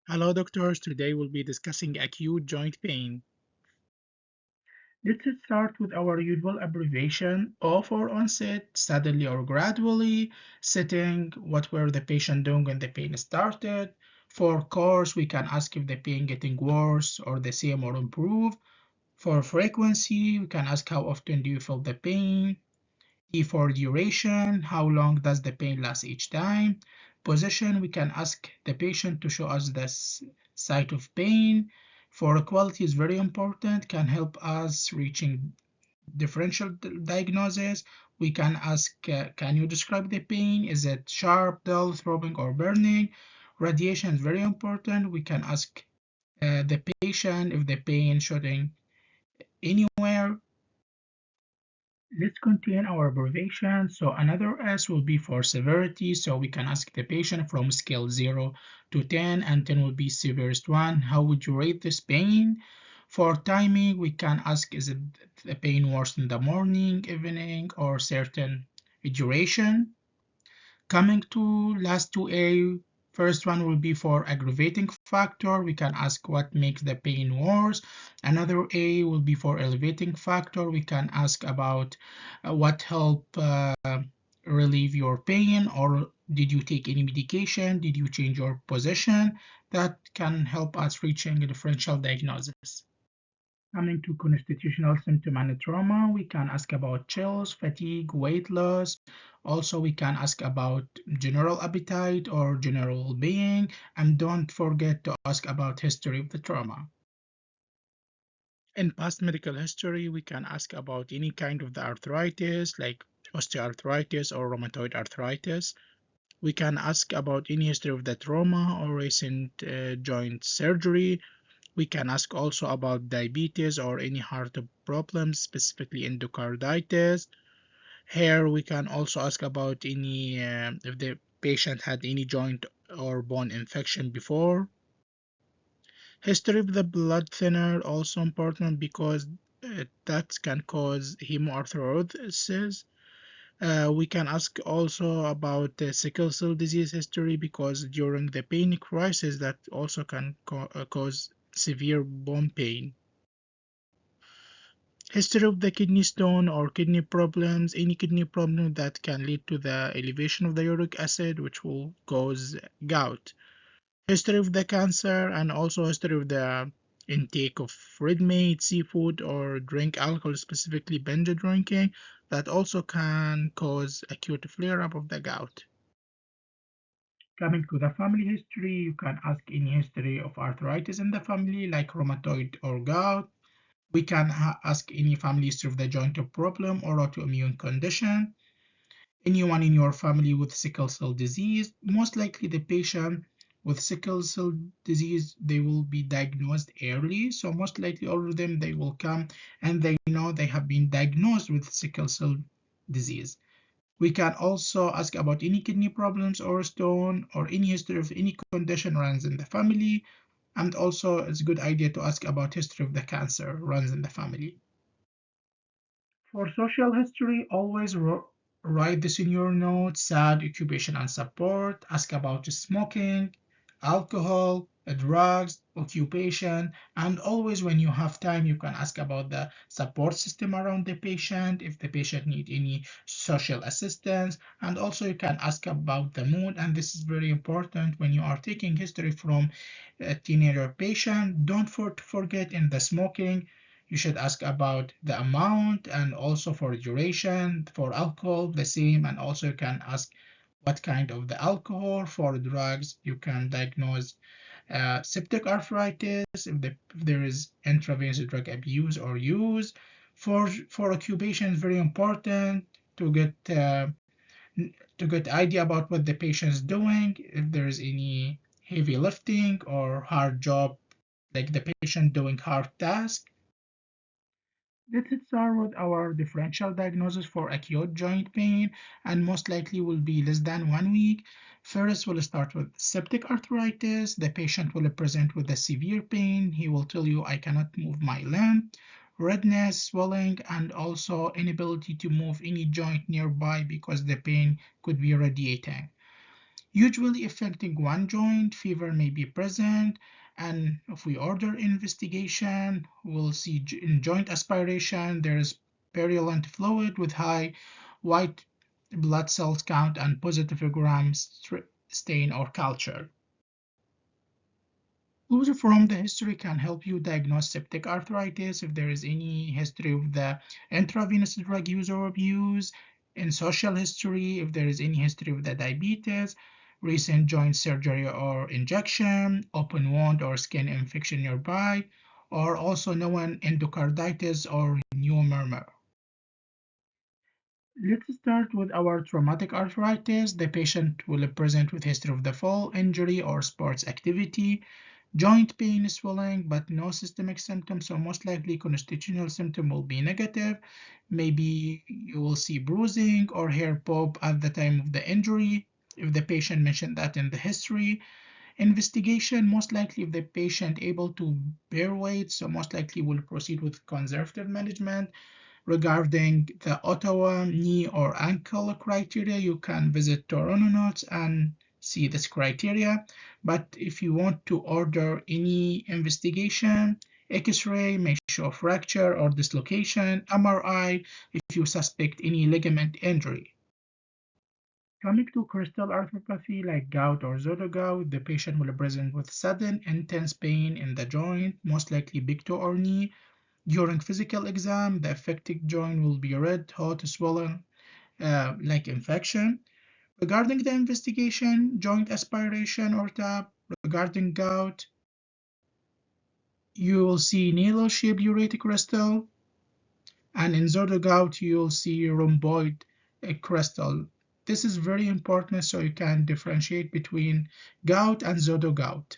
Hello, doctors. Today we'll be discussing acute joint pain. Let's start with our usual abbreviation O for onset, suddenly or gradually, setting, what were the patient doing when the pain started. For course, we can ask if the pain getting worse or the same or improve. For frequency, we can ask how often do you feel the pain. D for duration, how long does the pain last each time. Position, we can ask the patient to show us the site of pain. For quality is very important, can help us reaching differential diagnosis. We can ask, can you describe the pain? Is it sharp, dull, throbbing, or burning? Radiation is very important. We can ask the patient if the pain shooting anywhere. Let's continue our abbreviation. So another S will be for severity. So we can ask the patient from scale 0 to 10, and 10 will be severest one. How would you rate this pain? For timing, we can ask, is it the pain worse in the morning, evening, or certain duration? Coming to last 2A, first one will be for aggravating factor. We can ask what makes the pain worse. Another A will be for elevating factor. We can ask about what help relieve your pain, or did you take any medication? Did you change your position? That can help us reaching a differential diagnosis. Coming to constitutional symptom and trauma, we can ask about chills, fatigue, weight loss. Also, we can ask about general appetite or general well-being, and don't forget to ask about history of the trauma. In past medical history, we can ask about any kind of the arthritis, like osteoarthritis or rheumatoid arthritis. We can ask about any history of the trauma or recent joint surgery. We can ask also about diabetes or any heart problems, specifically endocarditis. Here we can also ask about any if the patient had any joint or bone infection before. History of the blood thinner also important because that can cause hemoarthrosis. We can ask also about the sickle cell disease history because during the pain crisis that also can cause severe bone pain. History of the kidney stone or kidney problems, any kidney problem that can lead to the elevation of the uric acid, which will cause gout. History of the cancer, and also history of the intake of red meat, seafood, or drink alcohol, specifically binge drinking, that also can cause acute flare-up of the gout. Coming to the family history, you can ask any history of arthritis in the family, like rheumatoid or gout. We can ask any family history of the joint problem or autoimmune condition. Anyone in your family with sickle cell disease, most likely the patient with sickle cell disease, they will be diagnosed early. So most likely all of them, they will come and they know they have been diagnosed with sickle cell disease. We can also ask about any kidney problems or stone or any history of any condition runs in the family. And also it's a good idea to ask about history of the cancer runs in the family. For social history, always write this in your notes: sad, occupation and support. Ask about smoking, alcohol, drugs, occupation, and always when you have time, you can ask about the support system around the patient, if the patient need any social assistance, and also you can ask about the mood. And this is very important when you are taking history from a teenager patient. Don't forget in the smoking, you should ask about the amount and also for duration. For alcohol, the same, and also you can ask what kind of the alcohol. For drugs, you can diagnose septic arthritis if there is intravenous drug abuse or use. For occupation, it's very important to get idea about what the patient is doing, if there is any heavy lifting or hard job, like the patient doing hard task. Let's start with our differential diagnosis for acute joint pain, and most likely will be less than 1 week. First, we'll start with septic arthritis. The patient will present with a severe pain. He will tell you, I cannot move my limb, redness, swelling, and also inability to move any joint nearby because the pain could be radiating. usually affecting one joint. Fever may be present, and if we order investigation, we'll see in joint aspiration there is purulent fluid with high white blood cells count and positive gram stain or culture. Clues from the history can help you diagnose septic arthritis if there is any history of the intravenous drug use or abuse, in social history if there is any history of the diabetes, recent joint surgery or injection, open wound or skin infection nearby, or also known endocarditis or new murmur. Let's start with our traumatic arthritis. The patient will present with history of the fall, injury, or sports activity. Joint pain, swelling, but no systemic symptoms, so most likely constitutional symptom will be negative. Maybe you will see bruising or hair pop at the time of the injury, if the patient mentioned that in the history. Investigation, most likely if the patient able to bear weight, so most likely will proceed with conservative management. Regarding the Ottawa knee or ankle criteria, you can visit Toronto Notes and see this criteria. But if you want to order any investigation, X-ray may show fracture or dislocation, MRI if you suspect any ligament injury. Coming to crystal arthropathy like gout or zonogout, the patient will present with sudden intense pain in the joint, most likely big toe or knee. During physical exam, the affected joint will be red, hot, swollen, like infection. Regarding the investigation, joint aspiration or tap. Regarding gout, you will see needle-shaped uritic crystal, and in zonogout, you'll see rhomboid crystal. This is very important so you can differentiate between gout and zonogout.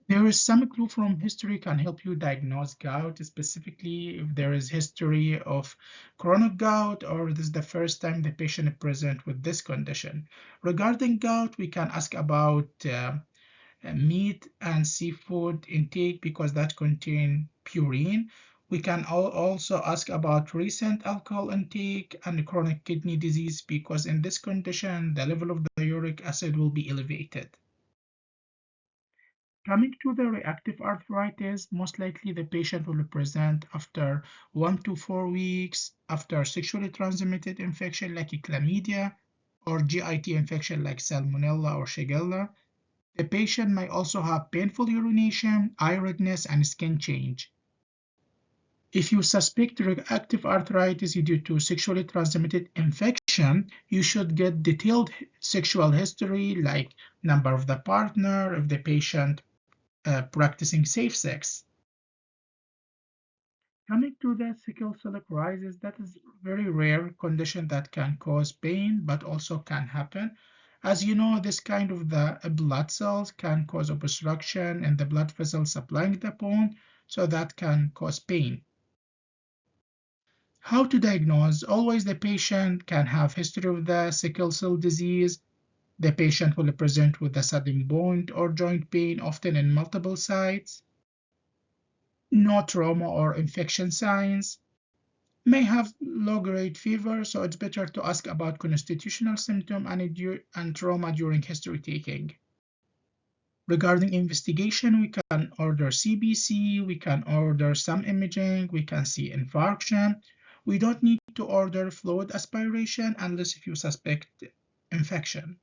There is some clue from history can help you diagnose gout, specifically if there is history of chronic gout or this is the first time the patient present with this condition. Regarding gout, we can ask about meat and seafood intake because that contain purine. We can also ask about recent alcohol intake and chronic kidney disease because in this condition, the level of the uric acid will be elevated. Coming to the reactive arthritis, most likely the patient will present after 1 to 4 weeks after sexually transmitted infection like chlamydia or GIT infection like salmonella or shigella. The patient may also have painful urination, eye redness, and skin change. If you suspect reactive arthritis due to sexually transmitted infection, you should get detailed sexual history like number of the partner, if the patient practicing safe sex. Coming to the sickle cell crisis, that is a very rare condition that can cause pain, but also can happen. As you know, this kind of the blood cells can cause obstruction in the blood vessels supplying the bone, so that can cause pain. How to diagnose? Always the patient can have history of the sickle cell disease. The patient will present with a sudden bone or joint pain, often in multiple sites. No trauma or infection signs, may have low-grade fever, so it's better to ask about constitutional symptom and trauma during history taking. Regarding investigation, we can order CBC, we can order some imaging, we can see infarction. We don't need to order fluid aspiration unless if you suspect infection.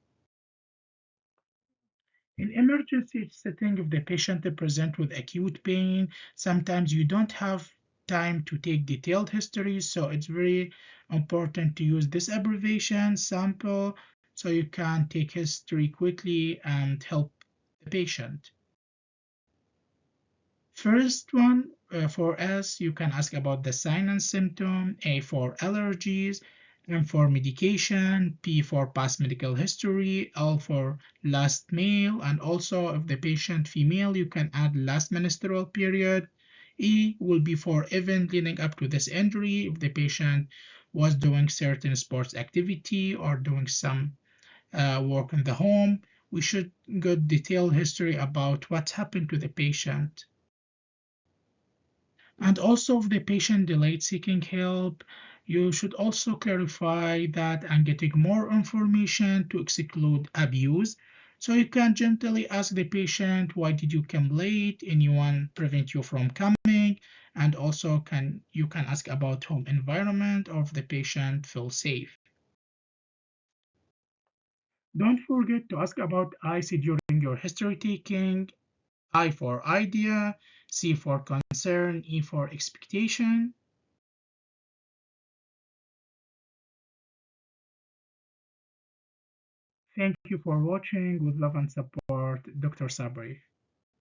In emergency setting, if the patient present with acute pain, sometimes you don't have time to take detailed history, so it's very important to use this abbreviation sample so you can take history quickly and help the patient. First one, for S, you can ask about the sign and symptom, A for allergies, M for medication, P for past medical history, L for last meal, and also if the patient female, you can add last menstrual period. E will be for event leading up to this injury, if the patient was doing certain sports activity or doing some work in the home. We should get detailed history about what happened to the patient. And also if the patient delayed seeking help, You should also clarify that and getting more information to exclude abuse. So you can gently ask the patient, why did you come late? Anyone prevent you from coming? And also you can ask about home environment or if the patient feels safe. Don't forget to ask about IC during your history taking. I for idea, C for concern, E for expectation. Thank you for watching. With love and support, Dr. Sabri.